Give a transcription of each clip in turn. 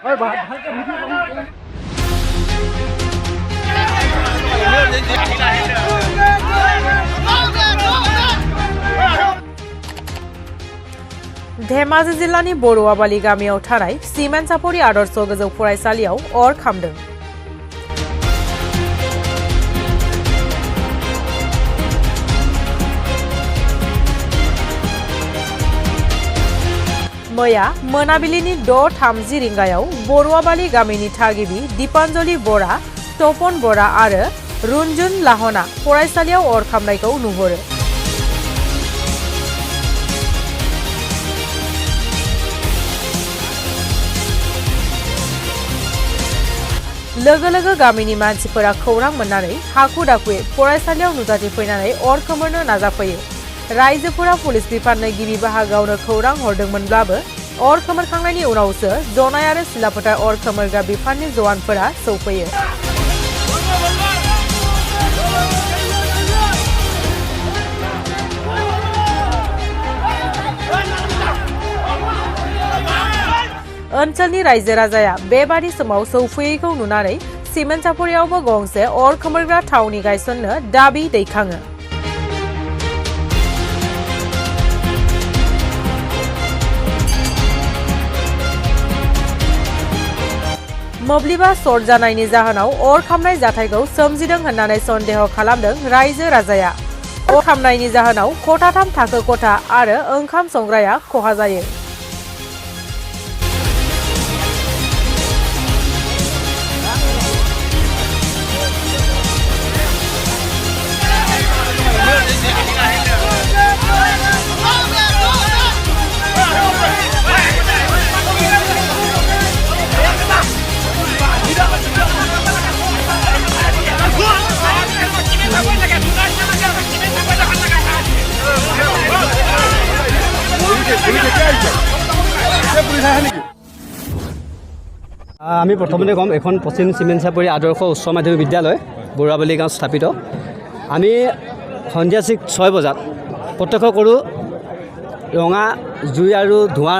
धेमाजि जिल्लानि बरुवाबालि गामियाव थानाय सिमेन्ट सापरि आदर्श गोजौ फरायसालियाव अर खामदों। मैया मोनाबिलिनि 6:30 रिंगायाव बरुवाबालि गामिनि थागिबि दीपान्जलि बरा, तपन बरा आरो रुनजुन लाहना फरायसालियाव अर खामनायखौ नुहुरो। लोगो लोगो गामिनि मानसिफोरा खौरां मोननानै हाखु दाखुयै फरायसालियाव नुजाथिफैनानै अर खोमोरनो नाजाफैयो। रायजोफोरा पुलिस बिफाननो गिबि बाहागोआवनो खौरां हरदोंमोनब्लाबो अर खोमोरखांनायनि उनावसो जनाय आरो सिलाफोथार अर खोमोरग्रा बिफाननि जवानफोरा सौफैयो। ओनसोलनि रायजो राजाया बेबादि समाव सौफैयैखौ नुनानै सिमेन्ट सापरियावबो गंसे अर खोमोरग्रा थावनि गायसननो दाबि दैखाङो। मोब्लिबा सर्ट जानायनि जाहोनाव अर खामनाय जाथायखौ सोमजिदों होननानै सन्देह खालामदों रायजो राजाया। अर खामनायनि जाहोनाव खथाथाम थाखो खथा आरो ओंखाम संग्राया खहा जायो। আমি প্ৰথমতে ক'ম এখন পশ্চিম চিমেণ্ট চাপৰি আদৰ্শ উচ্চ মাধ্যমিক বিদ্যালয় বৰুৱাবালি গাঁৱত স্থাপিত। আমি সন্ধিয়া 6 বজাত প্ৰত্যক্ষ কৰোঁ ৰঙা জুই আৰু ধোঁৱা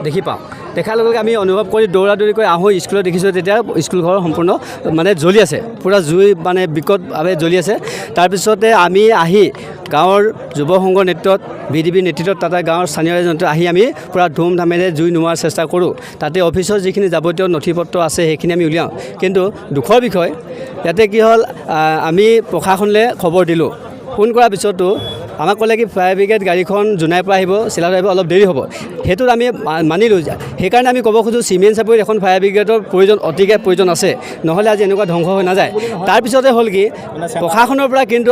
দেখি পাওঁ। দেখাৰ লগে লগে আমি অনুভৱ কৰি দৌৰা দৌৰি কৰি আহোঁ স্কুলত দেখিছোঁ তেতিয়া স্কুল ঘৰ সম্পূৰ্ণ জ্বলি আছে, পূৰা জুই বিকটভাৱে জ্বলি আছে। তাৰপিছতে আমি আহি গাঁৱৰ যুৱ সংঘৰ নেতৃত্বত VDP নেতৃত্বত তাতে গাঁৱৰ স্থানীয় ৰাইজৰ আহি আমি পূৰা ধুমধামেৰে জুই নুমুৱাৰ চেষ্টা কৰোঁ। তাতে অফিচৰ যিখিনি যাৱতীয় নথি পত্ৰ আছে সেইখিনি আমি উলিয়াওঁ। কিন্তু দুখৰ বিষয় ইয়াতে কি হ'ল, আমি প্ৰশাসনলৈ খবৰ দিলোঁ। ফোন কৰাৰ পিছতো আমাক ক'লে কি ফায়াৰ ব্ৰিগেড গাড়ীখন জোনাইৰ পৰা আহিব, চিলাত আহিব, অলপ দেৰি হ'ব। সেইটোত আমি মানিলোঁ। সেইকাৰণে আমি ক'ব খোজোঁ চিমেণ্ট চাপৰিত এখন ফায়াৰ ব্ৰিগেডৰ প্ৰয়োজন, অতিকে প্ৰয়োজন আছে, নহ'লে আজি এনেকুৱা ধ্বংস হৈ নাযায়। তাৰপিছতে হ'ল কি প্ৰশাসনৰ পৰা কিন্তু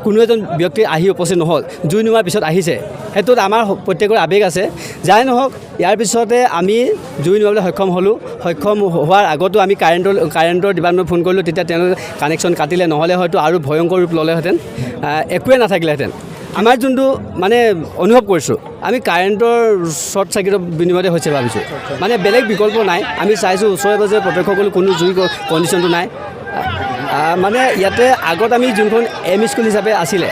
কোনো এজন ব্যক্তি আহি উপস্থিত নহ'ল, জুই নুমাৰ পিছত আহিছে। সেইটোত আমাৰ প্ৰত্যেকৰ আৱেগ আছে। যাই নহওক ইয়াৰ পিছতে আমি জুই নুমাবলৈ সক্ষম হ'লোঁ। সক্ষম হোৱাৰ আগতো আমি কাৰেণ্টৰ ডিপাৰ্টমেণ্টত ফোন কৰিলোঁ, তেতিয়া তেওঁলোকে কানেকশ্যন কাটিলে, নহ'লে হয়তো আৰু ভয়ংকৰ ৰূপ ল'লেহেঁতেন, একোৱে নাথাকিলেহেঁতেন। আমাৰ যোনটো অনুভৱ কৰিছোঁ আমি কাৰেণ্টৰ শ্বৰ্ট চাৰ্কিটৰ বিনিময়তে হৈছে ভাবিছোঁ, বেলেগ বিকল্প নাই। আমি চাইছোঁ ওচৰে পাজৰে প্ৰত্যক্ষ কৰিলোঁ কোনো জুই কণ্ডিশ্যনটো নাই। ইয়াতে আগত আমি যোনখন এম স্কুল হিচাপে আছিলে,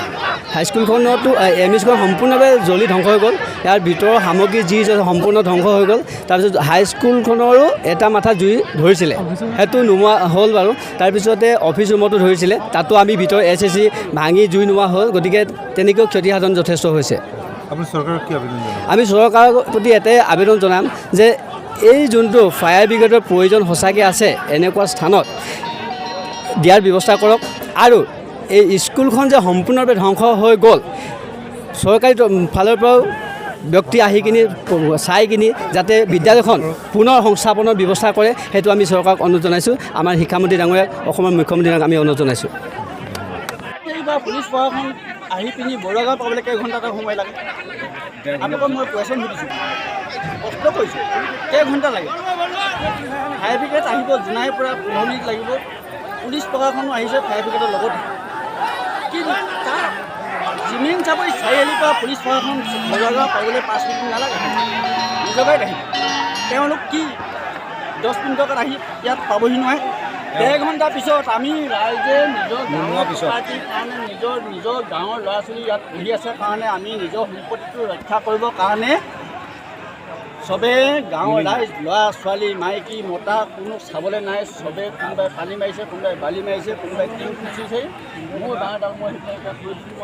হাইস্কুলখনতো এম স্কুলখন সম্পূৰ্ণভাৱে জ্বলি ধ্বংস হৈ গ'ল। ইয়াৰ ভিতৰৰ সামগ্ৰী যি সম্পূৰ্ণ ধ্বংস হৈ গ'ল। তাৰপিছত হাইস্কুলখনৰো এটা মাথা জুই ধৰিছিলে, সেইটো নোমোৱা হ'ল বাৰু। তাৰপিছতে অফিচ ৰুমতো ধৰিছিলে, তাতো আমি ভিতৰৰ SSC ভাঙি জুই নোমোৱা হ'ল। গতিকে তেনেকৈও ক্ষতিসাধন যথেষ্ট হৈছে। আমি চৰকাৰৰ প্ৰতি এটাই আবেদন জনাম যে এই যোনটো ফায়াৰ ব্ৰিগেডৰ প্ৰয়োজন সঁচাকৈ আছে এনেকুৱা স্থানত দিয়াৰ ব্যৱস্থা কৰক। আৰু এই স্কুলখন যে সম্পূৰ্ণভাৱে ধ্বংস হৈ গ'ল, চৰকাৰী ফালৰ পৰাও ব্যক্তি আহি কিনি চাই কিনি যাতে বিদ্যালয়খন পুনৰ সংস্থাপনৰ ব্যৱস্থা কৰে, সেইটো আমি চৰকাৰক অনুৰোধ জনাইছোঁ। আমাৰ শিক্ষামন্ত্ৰী ডাঙৰীয়াক, অসমৰ মুখ্যমন্ত্ৰী ডাঙৰীয়াক আমি অনুৰোধ জনাইছোঁ। পুলিচ প্ৰশাসন আহি পিনি বৰুৱাগাঁও পাবলৈ কেইঘণ্টা এটা সময় লাগে? আকৌ মই কুৱেশ্যন সুধিছোঁ, প্ৰশ্ন কৰিছোঁ, কেইঘণ্টা লাগে? ফায়াৰ ব্ৰিগেড আহিব জোনাইৰ পৰা 15 মিনিট লাগিব। পুলিচ প্ৰশাসনো আহিছে ফায়াৰ ব্ৰিগেডৰ লগত, কিন্তু তাৰ চিমেণ্ট চাপৰি চাৰিআলিৰ পৰা পুলিচ প্ৰশাসন বৰুৱাগাঁও পাবলৈ 5 মিনিট নালাগে, নিজকে আহিব। তেওঁলোক কি 10 মিনিটত আহি ইয়াত পাবহি নহয়? 1.5 ঘণ্টা পিছত আমি ৰাইজে নিজৰ গাঁৱৰ পাৰ্টিৰ কাৰণে নিজৰ গাঁৱৰ ল'ৰা ছোৱালী ইয়াত পঢ়ি আছে কাৰণে আমি নিজৰ সম্পত্তিটো ৰক্ষা কৰিবৰ কাৰণে চবেই গাঁৱৰ ৰাইজ ল'ৰা ছোৱালী মাইকী মতা কোনো চাবলৈ নাই চবেই কোনোবাই পানী মাৰিছে কোনোবাই বালি মাৰিছে কোনোবাই টিং খুচিছে মোৰ ডাঙৰডাল মই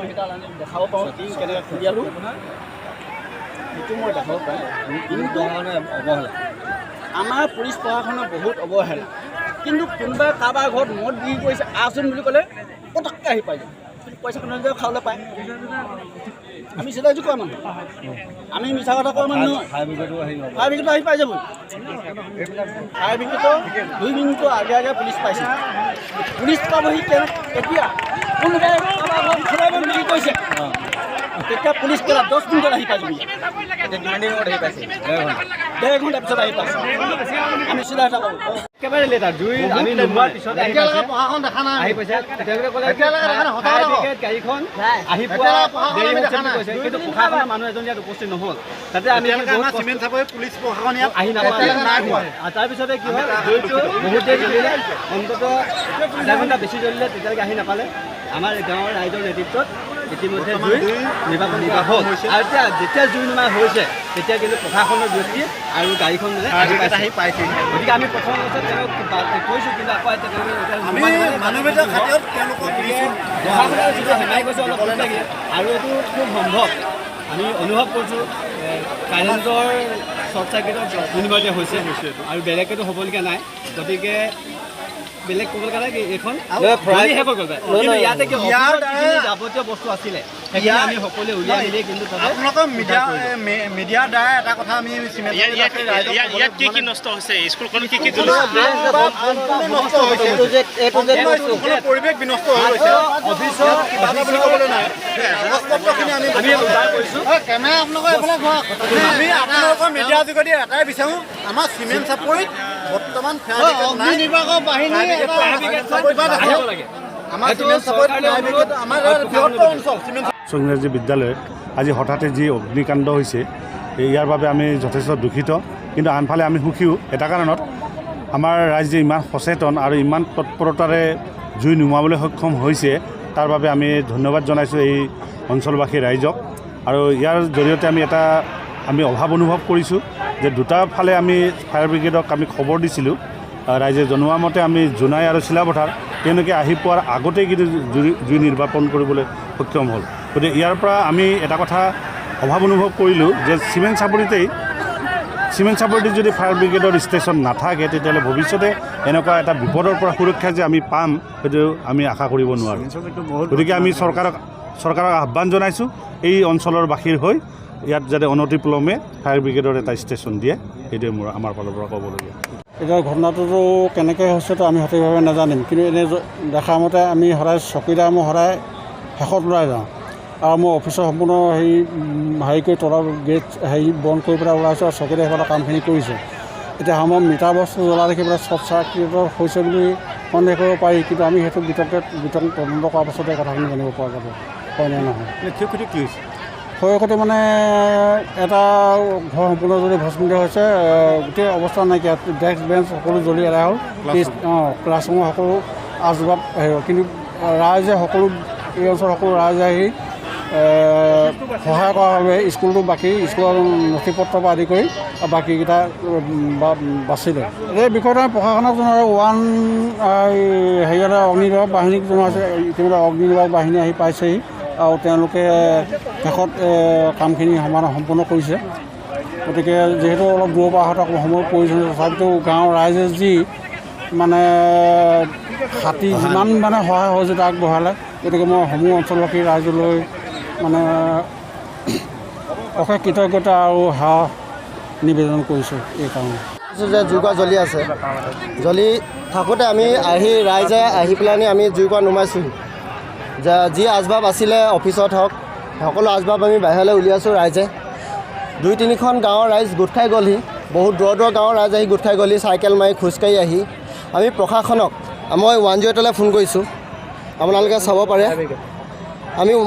সেইডাল আনি দেখাব পাৰোঁ টিং কেনেকৈ খুলিয়ালোঁ সেইটো মই দেখাব পাৰোঁ কিন্তু অৱহেলা আমাৰ পুলিচ প্ৰশাসনৰ বহুত অৱহেলা কিন্তু কোনোবাই কাৰোবাৰ ঘৰত মদ বিক্ৰী কৰিছে আহচোন বুলি ক'লে পটককৈ আহি পাই যায় কিন্তু পইচা কোনোবাই খাবলৈ পায় আমি চিধাইছোঁ কোৱা মানুহ আমি মিছা কথা কোৱা মানুহ নহয় ফায়াৰ ব্ৰিগেডো আহি পাই যাব ফায়াৰ ব্ৰিগেডৰ 2 মিনিটৰ আগে আগে পুলিচ পাইছে পুলিচ পাবহি এতিয়া কোনোবাই কাৰোবাৰ ঘৰত খোলাই বিক্ৰী কৰিছে তেতিয়া পুলিচ কেলা 10 মিনিটত আহি পাই যাব এতিয়া কিমান দিনত আহি পাইছে 1.5 ঘণ্টাৰ পিছত আহি পাইছে আমি চিধা এটা কৰোঁ একেবাৰে লেটাৰ জুই আমি নোহোৱাৰ পিছত প্ৰশাসন দেখা নাই আহি পাইছে তেওঁলোকে ক'লে ফায়াৰ ব্ৰিগেড গাড়ীখন আহি পোৱা দেৰি হৈছে বুলি কৈছে কিন্তু প্ৰশাসনৰ মানুহ এজন ইয়াত উপস্থিত নহ'ল তাতে আমি চিমেণ্ট চাপৰি পুলিচ প্ৰশাসন ইয়াত আহি নাপালে আৰু তাৰপিছতে কি হয় জুইটো বহুত দেৰি জ্বলিলে অন্ততঃ আধা ঘণ্টা বেছি জ্বলিলে তেতিয়ালৈকে আহি নাপালে আমাৰ গাঁৱৰ ৰাইজৰ নেতৃত্বত ইতিমধ্যে জুই নিৰ্বাপন কৰা হ'ল আৰু এতিয়া যেতিয়া জুই নুমাই হৈছে তেতিয়া কিন্তু প্ৰশাসনৰ ব্যক্তি আৰু গাড়ীখন মানে আহি পাইছে গতিকে আমি প্ৰথম অৱস্থাত তেওঁক কৈছোঁ কিন্তু আকৌ প্ৰশাসনৰ যিটো হেমাই গৈছে অলপ ভয় লাগে আৰু এইটো খুব সম্ভৱ আমি অনুভৱ কৰিছোঁ কাৰেণ্টৰ শ্বৰ্ট চাৰ্কিটৰ বিনিময়তে হৈছে আৰু বেলেগেতো হ'বলগীয়া নাই গতিকে বেলেগ ক'ব গ'লে এইখন কিন্তু ইয়াতে কি যাৱতীয় বস্তু আছিলে সেইখিনি আমি সকলোৱে উলিয়াই নিলে কিন্তু আপোনালোকৰ মিডিয়াৰ দ্বাৰা এটা কথা আমি ইয়াত কি কি নষ্ট হৈছে স্কুলখন কি কি পৰিৱেশ বিনষ্ট হৈ গৈছে অফিচত ক'বলৈ নাই আমি উদ্ধাৰ কৰিছোঁ কেমেৰা আপোনালোকৰ এইফালে আমি আপোনালোকৰ মিডিয়াৰ যোগেদি এটাই বিচাৰোঁ আমাৰ চিমেণ্ট চাপৰিত বৰ্তমান অগ্নি নিৰ্বাপক বাহিনী ইংৰাজী বিদ্যালয়ত আজি হঠাতে যি অগ্নিকাণ্ড হৈছে ইয়াৰ বাবে আমি যথেষ্ট দুখিত কিন্তু আনফালে আমি সুখীও এটা কাৰণত আমাৰ ৰাইজে ইমান সচেতন আৰু ইমান তৎপৰতাৰে জুই নুমাবলৈ সক্ষম হৈছে তাৰ বাবে আমি ধন্যবাদ জনাইছোঁ এই অঞ্চলবাসী ৰাইজক আৰু ইয়াৰ জৰিয়তে আমি অভাৱ অনুভৱ কৰিছোঁ যে দুটা ফালে আমি ফায়াৰ ব্ৰিগেডক আমি খবৰ দিছিলোঁ ৰাইজে জনোৱা মতে আমি জোনাই আৰু চিলাপথাৰ তেওঁলোকে আহি পোৱাৰ আগতেই কিন্তু জুই নিৰ্বাপন কৰিবলৈ সক্ষম হ'ল গতিকে ইয়াৰ পৰা আমি এটা কথা অভাৱ অনুভৱ কৰিলোঁ যে চিমেণ্ট চাপৰিত যদি ফায়াৰ ব্ৰিগেডৰ ষ্টেচন নাথাকে তেতিয়াহ'লে ভৱিষ্যতে এনেকুৱা এটা বিপদৰ পৰা সুৰক্ষা যে আমি পাম সেইটো আমি আশা কৰিব নোৱাৰোঁ গতিকে আমি চৰকাৰক আহ্বান জনাইছোঁ এই অঞ্চলৰ বাসীৰ হৈ ইয়াত যাতে অনতিপলমে ফায়াৰ ব্ৰিগেডৰ এটা ষ্টেচন দিয়ে সেইটোৱে আমাৰ ফালৰ পৰা ক'বলগীয়া এতিয়া ঘটনাটোতো কেনেকৈ হৈছেতো আমি সঠিকভাৱে নাজানিম কিন্তু এনে দেখা মতে আমি সদায় চকীদাৰ মই সদায় শেষত ওলাই যাওঁ আৰু মোৰ অফিচৰ সম্পূৰ্ণ হেৰি কৰি তলৰ গেট বন্ধ কৰি পেলাই ওলাইছোঁ আৰু চকীদাৰ সেইফালে কামখিনি কৰিছে এতিয়া আমাৰ মিটাৰ বস্তু জ্বলা দেখি পেলাই শ্বৰ্ট চাৰ্কিটৰ হৈছে বুলি সন্দেহ কৰিব পাৰি কিন্তু আমি সেইটো বিতৰণ তদন্ত কৰাৰ পাছতে কথাখিনি জানিব পৰা যাব হয়নে নহয় ক্ষয়ক্ষতি কি হৈছে ক্ষয়ক্ষতি মানে এটা ঘৰ সম্পূৰ্ণ জ্বলি ভস্মিত হৈছে গোটেই অৱস্থা নাইকিয়া ডেস্ক বেঞ্চ সকলো জ্বলি এৰাই হ'ল ক্লাছৰুমৰ সকলো আচবাব কিন্তু ৰাইজে সকলো এই অঞ্চলৰ সকলো ৰাইজে আহি সহায় কৰাৰ বাবে স্কুলটো স্কুলৰ নথি পত্ৰৰ পৰা আদি কৰি বাকীকেইটা বাচিলে এই বিষয়টো আমি প্ৰশাসনক জনাই অগ্নি নিৰ্বাপক বাহিনীক জনোৱা হৈছে ইতিমধ্যে অগ্নি নিৰ্বাপক বাহিনী আহি পাইছেহি আৰু তেওঁলোকে শেষত কামখিনি সম্পূৰ্ণ কৰিছে গতিকে যিহেতু অলপ দূৰৰ পৰা অহাটো সময়ৰ প্ৰয়োজন তথাপিতো গাঁৱৰ ৰাইজে যি মানে হাতী যিমান মানে সহায় সহযোগিতা আগবঢ়ালে গতিকে মই সমূহ অঞ্চলবাসী ৰাইজলৈ মানে অশেষ কৃতজ্ঞতা আৰু সেৱা নিবেদন কৰিছোঁ এইকাৰণে যে জুইকুৰা জ্বলি আছে জ্বলি থাকোঁতে আমি ৰাইজে আহি পেলাই আমি জুইকুৰা নুমাইছোঁহি যি আচবাব আছিলে অফিচত হওক সকলো আচবাব আমি বাহিৰলৈ উলিয়াইছোঁ ৰাইজে 2-3খন গাঁৱৰ ৰাইজ গোট খাই গ'লহি বহুত দূৰৰ গাঁৱৰ ৰাইজ আহি গোট খাই গ'লহি চাইকেল মাৰি খোজকাঢ়ি আহি আমি প্ৰশাসনক মই 108লৈ ফোন কৰিছোঁ আপোনালোকে চাব পাৰে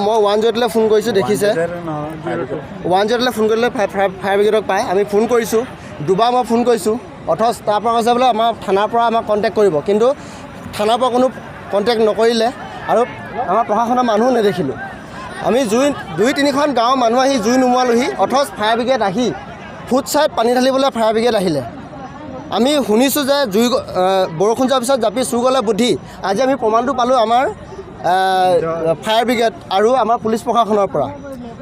মই 108লৈ ফোন কৰিছোঁ দেখিছে 108লৈ ফোন কৰিলে ফায়াৰ ব্ৰিগেডক পায় আমি ফোন কৰিছোঁ দুবাৰ মই ফোন কৰিছোঁ অথচ তাৰ পৰা কৈছে বোলে আমাৰ থানাৰ পৰা আমাক কণ্টেক্ট কৰিব কিন্তু থানাৰ পৰা কোনো কণ্টেক্ট নকৰিলে আৰু আমাৰ প্ৰশাসনৰ মানুহ নেদেখিলোঁ আমি 2-3খন গাঁৱৰ মানুহ আহি জুই নুমুৱালোহি অথচ ফায়াৰ ব্ৰিগেড আহি ফুট ছাইড পানী ঢালিবলৈ ফায়াৰ ব্ৰিগেড আহিলে। আমি শুনিছোঁ যে বৰষুণ যোৱাৰ পিছত জাপি চুৰ গ'লে বুদ্ধি। আজি আমি প্ৰমাণটো পালোঁ আমাৰ ফায়াৰ ব্ৰিগেড আৰু আমাৰ পুলিচ প্ৰশাসনৰ পৰা।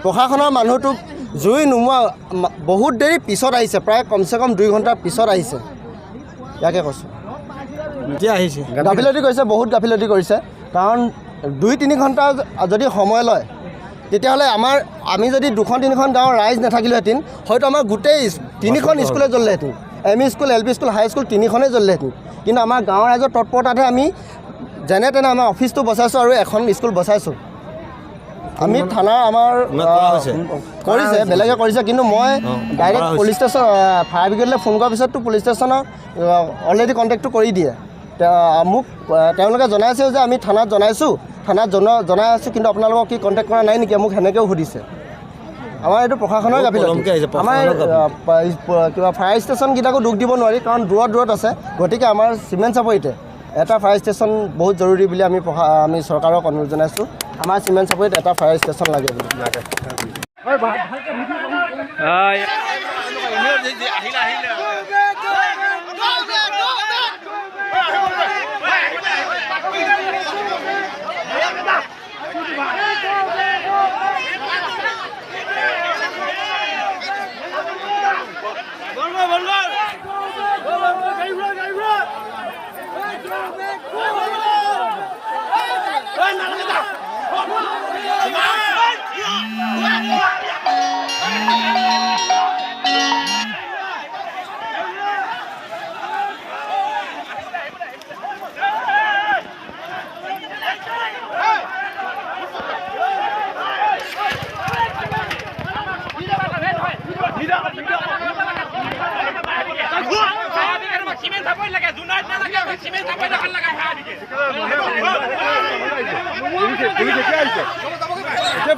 প্ৰশাসনৰ মানুহটো জুই নুমুৱা বহুত দেৰি পিছত আহিছে, প্ৰায় কমচে কম 2 ঘণ্টাৰ পিছত আহিছে। ইয়াকে কৈছোঁ, এতিয়া আহিছে গাফিলতি কৰিছে, বহুত গাফিলতি কৰিছে। কাৰণ 2-3 ঘণ্টা যদি সময় লয় তেতিয়াহ'লে আমি যদি 2-3খন গাঁৱৰ ৰাইজ নাথাকিলোহেঁতেন হয়তো আমাৰ গোটেই 3খন স্কুলে জ্বলিলেহেঁতেন। M E school, LP school, high school 3খনেই জ্বলিলেহেঁতেন। কিন্তু আমাৰ গাঁৱৰ ৰাইজৰ তৎপৰতাতহে আমি যেনে তেনে আমাৰ অফিচটো বচাইছোঁ আৰু এখন স্কুল বচাইছোঁ। আমি থানা আমাৰ কৰিছে, বেলেগে কৰিছে, কিন্তু মই ডাইৰেক্ট পুলিচ ষ্টেচন ফায়াৰ ব্ৰিগেডলৈ ফোন কৰাৰ পিছততো পুলিচ ষ্টেচনৰ অলৰেডি কণ্টেক্টটো কৰি দিয়ে। মোক তেওঁলোকে জনাইছেও যে আমি থানাত জনাইছোঁ, থানাত জনাই আছোঁ, কিন্তু আপোনালোকক কি কণ্টেক্ট কৰা নাই নেকি, মোক সেনেকৈও সুধিছে। আমাৰ এইটো প্ৰশাসনৰ গাফিলতি। আমাৰ কিবা ফায়াৰ ষ্টেচনকেইটাকো দুখ দিব নোৱাৰি, কাৰণ দূৰত আছে। গতিকে আমাৰ চিমেণ্ট চাপৰিতে এটা ফায়াৰ ষ্টেচন বহুত জৰুৰী বুলি আমি চৰকাৰক অনুৰোধ জনাইছোঁ। আমাৰ চিমেণ্ট চাপৰিত এটা ফায়াৰ ষ্টেচন লাগে বুলি।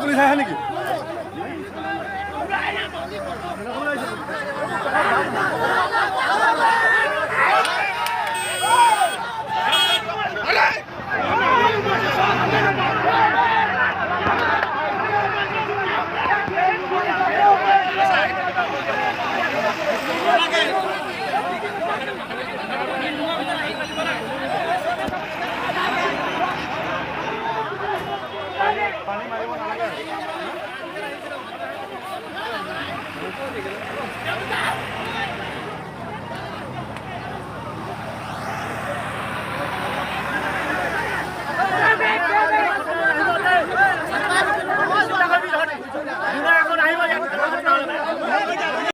পুলিচ আহে নেকি?